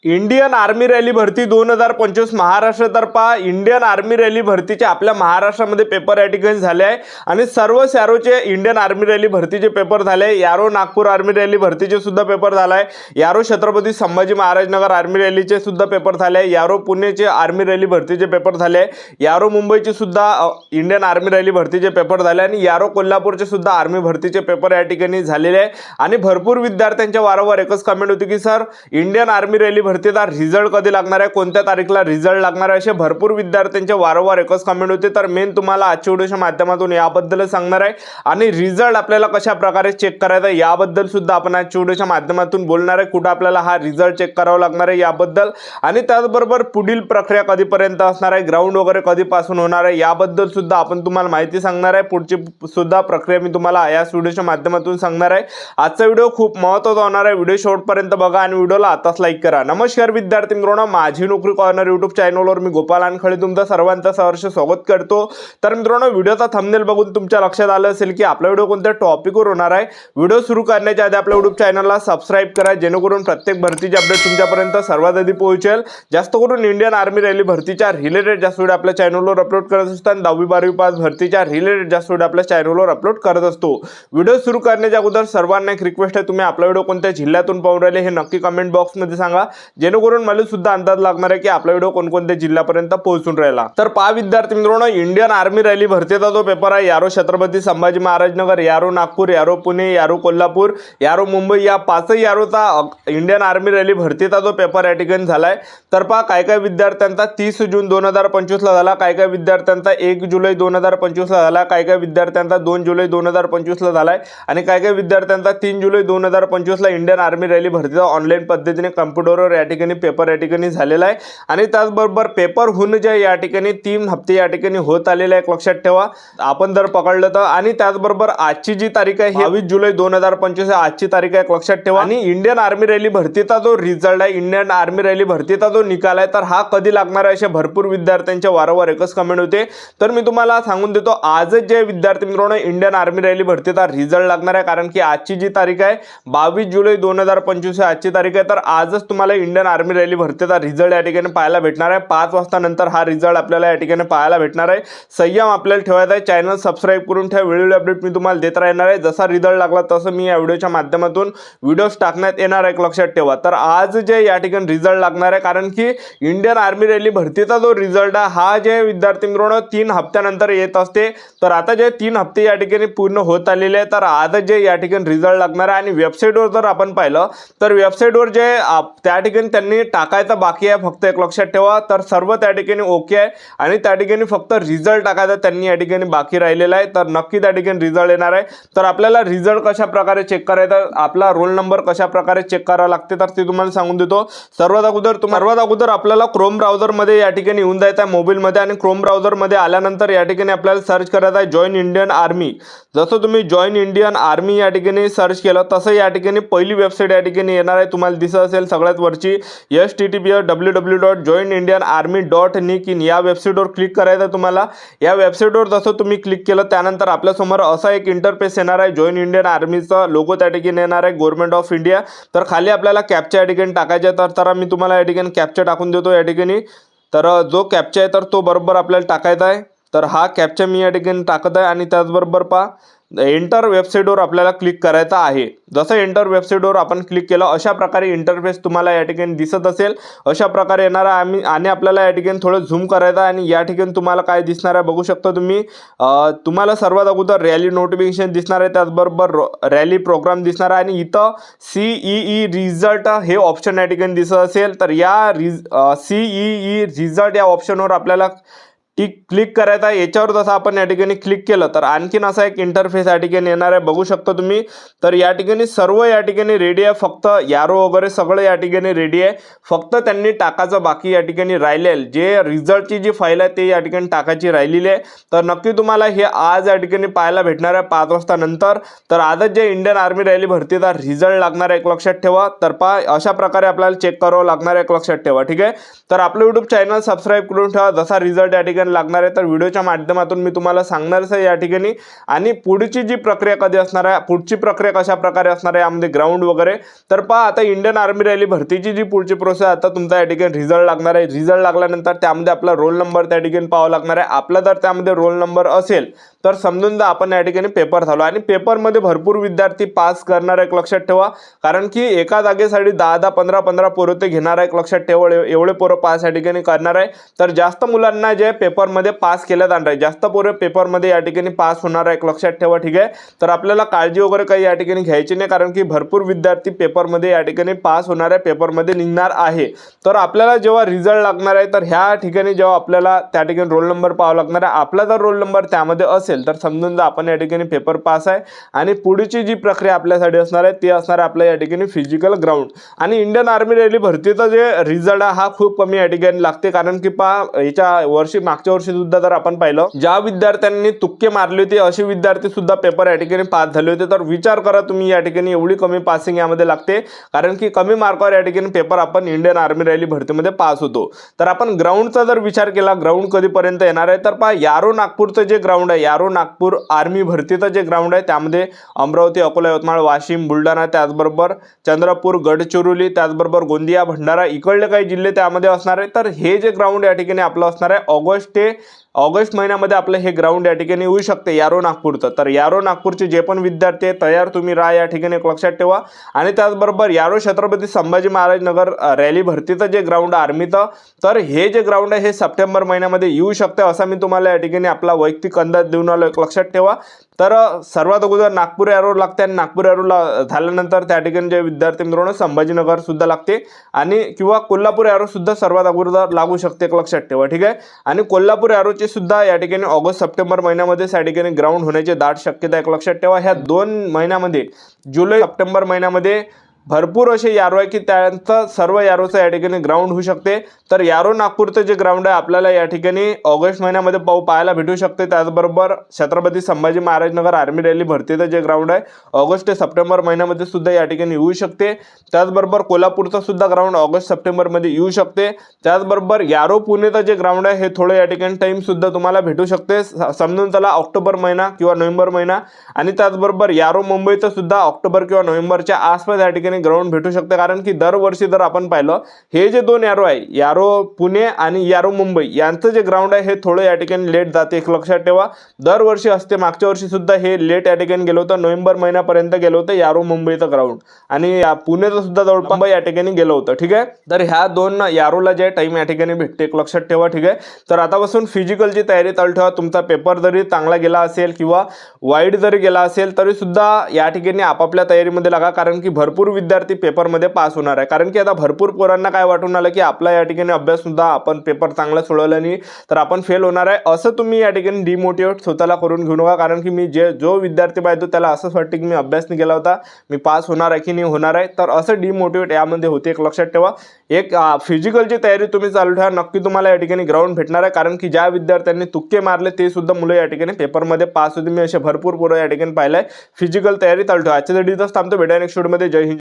Indian army rally भरती 2025 महाराष्ट्रातर्फे Indian army rally भरतीचे आपल्या महाराष्ट्रामध्ये पेपर या ठिकाणी झाले आहे आणि सर्व सॅरोचे इंडियन आर्मी रॅली भरतीचे पेपर झाले। यारो नागपूर आर्मी रॅली भरतीचे सुद्धा पेपर झालाय। यारो छत्रपती संभाजी महाराज नगर आर्मी रॅलीचे सुद्धा पेपर झाले। यारो पुणेचे आर्मी रॅली भरतीचे पेपर झाले। यारो मुंबईचे सुद्धा इंडियन आर्मी रॅली भरतीचे पेपर झाले आणि यारो कोल्हापूरचे सुद्धा आर्मी भरतीचे पेपर या ठिकाणी झालेले आहे। आणि भरपूर विद्यार्थ्यांच्या वारंवार एकच कमेंट होती की सर इंडियन आर्मी रॅली भरतीचा रिझल्ट कधी लागणार आहे, कोणत्या तारीखला रिझल्ट लागणार आहे, असे भरपूर विद्यार्थ्यांचे वारंवार एकच कमेंट होते। तर मेन तुम्हाला आजच्या व्हिडिओच्या माध्यमातून याबद्दल सांगणार आहे आणि रिझल्ट आपल्याला कशा प्रकारे चेक करायचा याबद्दल सुद्धा आपण आजच्या व्हिडिओच्या माध्यमातून बोलणार आहे। कुठे आपल्याला हा रिझल्ट चेक करावा लागणार आहे याबद्दल आणि त्याचबरोबर पुढील प्रक्रिया कधीपर्यंत असणार आहे, ग्राउंड वगैरे कधीपासून होणार आहे याबद्दल सुद्धा आपण तुम्हाला माहिती सांगणार आहे। पुढची सुद्धा प्रक्रिया मी तुम्हाला या व्हिडिओच्या माध्यमातून सांगणार आहे। आजचा व्हिडिओ खूप महत्त्वाचा होणार आहे, व्हिडिओ शेवटपर्यंत बघा आणि व्हिडिओला आताच लाईक करा। नमस्कार विद्यार्थी मित्रांनो, माझी नोकरी कॉर्नर यूट्यूब चॅनलवर मी गोपाल अनखळे तुमचं सर्वांचं सहर्ष स्वागत करतो। तर मित्रांनो, व्हिडिओचा थंबनेल बघून तुमच्या लक्षात आलं असेल की आपला व्हिडिओ कोणत्या टॉपिकवर होणार आहे। व्हिडिओ सुरू करण्याच्या आधी आपल्या यूट्यूब चॅनलला सबस्क्राइब करा जेणेकरून प्रत्येक भरतीचे अपडेट तुमच्यापर्यंत सर्वात आधी पोहोचेल। जास्त करून इंडियन आर्मी रॅली भरतीच्या रिलेटेड जास्त व्हिडिओ आपल्या चॅनलवर अपलोड करत असतो आणि 10वी 12वी पास भरतीच्या रिलेटेड जास्त व्हिडिओ आपल्या चॅनलवर अपलोड करत असतो। व्हिडिओ सुरू करण्याच्या अगोदर सर्वांना एक रिक्वेस्ट आहे, तुम्ही आपला व्हिडिओ कोणत्या जिल्ह्यातून पाहून राहिले हे नक्की कमेंट बॉक्समध्ये सांगा जेणेकरून मला सुद्धा अंदाज लागणार आहे की आपला व्हिडिओ कोणकोणत्या जिल्ह्यापर्यंत पोहोचून राहिला। तर पहा विद्यार्थी मित्रांनो, इंडियन आर्मी रॅली भरतीचा जो पेपर आहे यारो छत्रपती संभाजी महाराज नगर, यारो नागपूर, यारो पुणे, यारो कोल्हापूर, यारो मुंबई या पाचही यारोचा इंडियन आर्मी रॅली भरतीचा जो पेपर या ठिकाणी झालाय। तर पहा काय काय विद्यार्थ्यांचा 30 जून 2025 ला झाला, काय काय विद्यार्थ्यांचा 1 जुलै 2025 ला झाला, काय काय विद्यार्थ्यांचा 2 जुलै 2025 ला झालाय आणि काय काय विद्यार्थ्यांचा 3 जुलै 2025 ला इंडियन आर्मी रॅली भरतीचा ऑनलाईन पद्धतीने कॉम्प्युटरवर या ठिकाणी पेपर या ठिकाणी झालेला आहे। आणि त्याचबरोबर पेपर होऊन जे या ठिकाणी 3 हप्ते या ठिकाणी होत आलेले आहे, लक्षात ठेवा आपण जर पकडलं तर। आणि त्याचबरोबर आजची जी तारीख आहे 22 जुलै 2025 आजची तारीख आहे, लक्षात ठेवा। आणि इंडियन आर्मी रॅली भरतीचा जो रिझल्ट आहे, इंडियन आर्मी रॅली भरतीचा जो निकाल आहे तर हा कधी लागणार आहे असे भरपूर विद्यार्थ्यांच्या वारंवार एकच कमेंट होते। तर मी तुम्हाला सांगून देतो आजच जे विद्यार्थी मित्रांनो इंडियन आर्मी रॅली भरतीचा रिझल्ट लागणार आहे, कारण की आजची जी तारीख आहे 22 जुलै 2025 आजची तारीख आहे। तर आजच तुम्हाला इंडियन आर्मी रॅली भरतीचा रिझल्ट या ठिकाणी पाहायला भेटणार आहे। 5 वाजता नंतर हा रिझल्ट आपल्याला या ठिकाणी पाहायला भेटणार आहे। संयम आपल्याला ठेवायचा आहे, चॅनल सबस्क्राइब करून ठेवा, वेळोवेळी अपडेट मी तुम्हाला देत राहणार आहे। जसा रिझल्ट लागला तसं मी या व्हिडिओच्या माध्यमातून व्हिडिओज टाकण्यात येणार आहे, लक्षात ठेवा। तर आज जे या ठिकाणी रिझल्ट लागणार आहे, कारण की इंडियन आर्मी रॅली भरतीचा जो रिझल्ट आहे हा जे विद्यार्थी मित्रांनो 3 हप्त्यानंतर येत असते। तर आता जे 3 हप्ते या ठिकाणी पूर्ण होत आलेले आहे, तर आज जे या ठिकाणी रिझल्ट लागणार आहे। आणि वेबसाईटवर जर आपण पाहिलं तर वेबसाईटवर जे त्या ठिकाणी त्यांनी टाकायचं बाकी आहे फक्त एक लक्षात ठेवा, तर सर्व त्या ठिकाणी ओके आहे आणि त्या ठिकाणी फक्त रिझल्ट टाकायचा त्यांनी या ठिकाणी बाकी राहिलेला आहे। तर नक्की त्या ठिकाणी रिझल्ट येणार आहे। तर आपल्याला रिझल्ट कशा प्रकारे चेक करायचा, आपला रोल नंबर कशा प्रकारे चेक करावा लागते तर ते तुम्हाला सांगून देतो। सर्वात अगोदर आपल्याला क्रोम ब्राउझर मध्ये या ठिकाणी येऊन जायचं आहे मोबाईल मध्ये आणि क्रोम ब्राउझर मध्ये आल्यानंतर या ठिकाणी आपल्याला सर्च करायचं आहे जॉइन इंडियन आर्मी। जसं तुम्ही जॉइन इंडियन आर्मी या ठिकाणी सर्च केलं तसं या ठिकाणी पहिली वेबसाईट या ठिकाणी येणार आहे, तुम्हाला दिसत असेल सगळ्यात वरची https://www.joinindianarmy.in या वेबसाईटवर क्लिक करायचं तुम्हाला। या वेबसाईटवर जसं तुम्ही क्लिक केलं त्यानंतर आपल्यासमोर असा एक इंटरफेस येणार आहे, जॉइन इंडियन आर्मीचा लोगो त्या ठिकाणी येणार आहे, गव्हर्नमेंट ऑफ इंडिया। तर खाली आपल्याला कॅप्चा या ठिकाणी टाकायचा आहे, तर मी तुम्हाला या ठिकाणी कॅप्चा टाकून देतो या ठिकाणी। तर जो कॅप्चा आहे तर तो बरोबर आपल्याला टाकायचा आहे। तर हा कॅप्चा मी या ठिकाणी टाकत आहे आणि त्याचबरोबर पहा एंटर वेबसाईटवर आपल्याला क्लिक करायचं आहे। जसं एंटर वेबसाईटवर आपण क्लिक केलं अशा प्रकारे इंटरफेस तुम्हाला या ठिकाणी दिसत असेल, अशा प्रकारे येणार आहे। आणि आपल्याला या ठिकाणी थोडं झूम करायचं आहे आणि या ठिकाणी तुम्हाला काय दिसणार आहे बघू शकता तुम्ही। तुम्हाला सर्वात अगोदर रॅली नोटिफिकेशन दिसणार आहे, त्याचबरोबर रॅली प्रोग्राम दिसणार आहे आणि इथं CEE रिझल्ट हे ऑप्शन या ठिकाणी दिसत असेल। तर या CEE रिझल्ट या ऑप्शनवर आपल्याला क्लिक करायचा आहे। याच्यावर जसं आपण या ठिकाणी क्लिक केलं तर आणखीन असा एक इंटरफेस या ठिकाणी येणार आहे, बघू शकता तुम्ही। तर या ठिकाणी सर्व या ठिकाणी रेडी आहे, फक्त यारो वगैरे सगळं या ठिकाणी रेडी आहे, फक्त त्यांनी टाकायचं बाकी या ठिकाणी राहिलेलं जे रिझल्टची जी फाईल आहे ते या ठिकाणी टाकायची राहिलेली आहे। तर नक्की तुम्हाला हे आज या ठिकाणी पाहायला भेटणार आहे 5 वाजता नंतर। तर आजच जे इंडियन आर्मी रॅली भरतीचा रिझल्ट लागणार आहे, लक्षात ठेवा। तर पहा अशा प्रकारे आपल्याला चेक करावं लागणार आहे, लक्षात ठेवा, ठीक आहे। तर आपलं यूट्यूब चॅनल सबस्क्राइब करून ठेवा, जसा रिझल्ट या ठिकाणी ठिकाणी लागणार आहे, तर व्हिडिओच्या माध्यमातून मी तुम्हाला सांगणारच आहे या ठिकाणी। आणि पुढची जी प्रक्रिया कधी असणार आहे, पुढची प्रक्रिया कशा प्रकारे असणार आहे यामध्ये ग्राउंड वगैरे, तर पहा आता इंडियन आर्मी रॅली भरतीची जी पुढची प्रोसेस आता तुमचा या ठिकाणी रिझल्ट लागणार आहे। रिझल्ट लागल्यानंतर त्यामध्ये आपला रोल नंबर त्या ठिकाणी पाहावा लागणार आहे। आपला जर त्यामध्ये रोल नंबर असेल तर समजून जा आपण या ठिकाणी पेपर झालो। आणि पेपरमध्ये भरपूर विद्यार्थी पास करणार आहे, लक्षात ठेवा, कारण की एका जागेसाठी 10-10 15-15 पोरं ते घेणार आहे, लक्षात ठेवा, एवढे पोरं पास या ठिकाणी करणार आहे। तर जास्त मुलांना जे पेपरमध्ये पास केलं जाणार आहे, जास्त पोरं पेपरमध्ये या ठिकाणी पास होणार आहे, लक्षात ठेवा, ठीक आहे। तर आपल्याला काळजी वगैरे काही या ठिकाणी घ्यायची नाही, कारण की भरपूर विद्यार्थी पेपरमध्ये या ठिकाणी पास होणार आहे, पेपरमध्ये निघणार आहे। तर आपल्याला जेव्हा रिझल्ट लागणार आहे तर ह्या ठिकाणी जेव्हा आपल्याला त्या ठिकाणी रोल नंबर पाहावा लागणार आहे, आपला जर रोल नंबर त्यामध्ये असेल तर समजून जा आपण या ठिकाणी पेपर पास आहे। आणि पुढची जी प्रक्रिया आपल्यासाठी असणार आहे ती असणार आहे आपल्या या ठिकाणी फिजिकल ग्राउंड। आणि इंडियन आर्मी रॅली भरतीचा जे रिझल्ट आहे हा खूप कमी या ठिकाणी लागते, कारण की याच्या वर्षी मागच्या वर्षी सुद्धा जर आपण पाहिलं ज्या विद्यार्थ्यांनी तुक्के मारले होते असे विद्यार्थी सुद्धा पेपर या ठिकाणी पास झाले होते। तर विचार करा तुम्ही या ठिकाणी एवढी कमी पासिंग यामध्ये लागते, कारण की कमी मार्कावर या ठिकाणी पेपर आपण इंडियन आर्मी रॅली भरतीमध्ये पास होतो। तर आपण ग्राउंडचा जर विचार केला, ग्राउंड कधीपर्यंत येणार आहे, तर पहा यारो नागपूरचं जे ग्राउंड आहे, यारो नागपूर आर्मी भरतीचं जे ग्राउंड आहे त्यामध्ये अमरावती, अकोला, यवतमाळ, वाशिम, बुलढाणा, त्याचबरोबर चंद्रपूर, गडचिरोली, त्याचबरोबर गोंदिया, भंडारा इकडले काही जिल्हे त्यामध्ये असणार आहे। तर हे जे ग्राउंड या ठिकाणी आपलं असणार आहे ऑगस्ट महिन्यामध्ये आपलं हे ग्राउंड या ठिकाणी येऊ शकते यारो नागपूरचं। तर यारो नागपूरचे जे पण विद्यार्थी आहेत तयार तुम्ही राहा या ठिकाणी, लक्षात ठेवा। आणि त्याचबरोबर यारो छत्रपती संभाजी महाराज नगर रॅली भरतीचं जे ग्राउंड आर्मीचं, तर हे जे ग्राउंड आहे हे सप्टेंबर महिन्यामध्ये येऊ शकते असा मी तुम्हाला या ठिकाणी आपला वैयक्तिक अंदाज देऊन आलो, लक्षात ठेवा। तर सर्वात अगोदर नागपूर एरो लागते आणि नागपूर एरो झाल्यानंतर त्या ठिकाणी जे विद्यार्थी मित्रांनो संभाजीनगर सुद्धा लागते आणि किंवा कोल्हापूर एरो सुद्धा सर्वात अगोदर लागू शकते, लक्षात ठेवा, ठीक आहे। आणि कोल्हापूर एरोचे सुद्धा या ठिकाणी ऑगस्ट सप्टेंबर महिन्यामध्ये या ठिकाणी ग्राउंड होण्याची दाट शक्यता आहे, लक्षात ठेवा। ह्या 2 महिन्यामध्ये जुलै सप्टेंबर महिन्यामध्ये भरपूर असे यारो आहे की त्यांचं सर्व यारोचं या ठिकाणी ग्राउंड होऊ शकते। तर यारो नागपूरचं जे ग्राउंड आहे आपल्याला या ठिकाणी ऑगस्ट महिन्यामध्ये पाहायला भेटू शकते। त्याचबरोबर छत्रपती संभाजी महाराज नगर आर्मी रॅली भरतीचं जे ग्राउंड आहे ऑगस्ट ते सप्टेंबर महिन्यामध्ये सुद्धा या ठिकाणी येऊ शकते। त्याचबरोबर कोल्हापूरचं सुद्धा ग्राउंड ऑगस्ट सप्टेंबरमध्ये येऊ शकते। त्याचबरोबर यारो पुणेचं जे ग्राउंड आहे हे थोडं या ठिकाणी टाइम सुद्धा तुम्हाला भेटू शकते, समजून चला ऑक्टोबर महिना किंवा नोव्हेंबर महिना। आणि त्याचबरोबर यारो मुंबईचं सुद्धा ऑक्टोबर किंवा नोव्हेंबरच्या आसपास या ठिकाणी ग्राउंड भेटू शकते, कारण की दरवर्षी जर आपण पाहिलं हे जे 2 यारो आहे, यारो पुणे आणि यारो मुंबई यांचं जे ग्राउंड आहे हे थोडं या ठिकाणी लेट जाते, लक्षात ठेवा। दरवर्षी असते, मागच्या वर्षी सुद्धा हे लेट या ठिकाणी गेलं होतं, नोव्हेंबर महिन्यापर्यंत गेलं होतं यारो मुंबईचं ग्राउंड। आणि पुणेचं सुद्धा जवळपास या ठिकाणी गेलं होतं, ठीक आहे। तर ह्या 2 यारोला जे टाइम या ठिकाणी भेटते, लक्षात ठेवा, ठीक आहे। तर आतापासून फिजिकलची तयारी चालू ठेवा। तुमचा पेपर जरी चांगला गेला असेल किंवा वाईट जरी गेला असेल तरी सुद्धा या ठिकाणी आपापल्या तयारीमध्ये लागा, कारण की भरपूर विद्यार्थी पेपरमध्ये पास होणार आहे। कारण की आता भरपूर पोरांना काय वाटून आलं की आपला या ठिकाणी अभ्यास सुद्धा आपण पेपर चांगला सोडवला नाही तर आपण फेल होणार आहे, असं तुम्ही या ठिकाणी डिमोटिवेट स्वतःला करून घेऊ नका। कारण की मी जो विद्यार्थी पाहतो त्याला असंच वाटतं की मी अभ्यास नाही केला होता, मी पास होणार आहे की नाही होणार आहे, तर असं डिमोटिवेट यामध्ये होते, लक्षात ठेवा। एक फिजिकलची तयारी तुम्ही चालू ठेवा, नक्की तुम्हाला या ठिकाणी ग्राउंड भेटणार आहे, कारण की ज्या विद्यार्थ्यांनी तुक्के मारले ते सुद्धा मुलं या ठिकाणी पेपरमध्ये पास होते। मी असे भरपूर पोरं या ठिकाणी पाहिलंय। फिजिकल तयारी चालू ठेवा। आजच्या व्हिडिओत थांबतो, भेटूया नेक्स्ट व्हिडिओमध्ये। जय हिंद।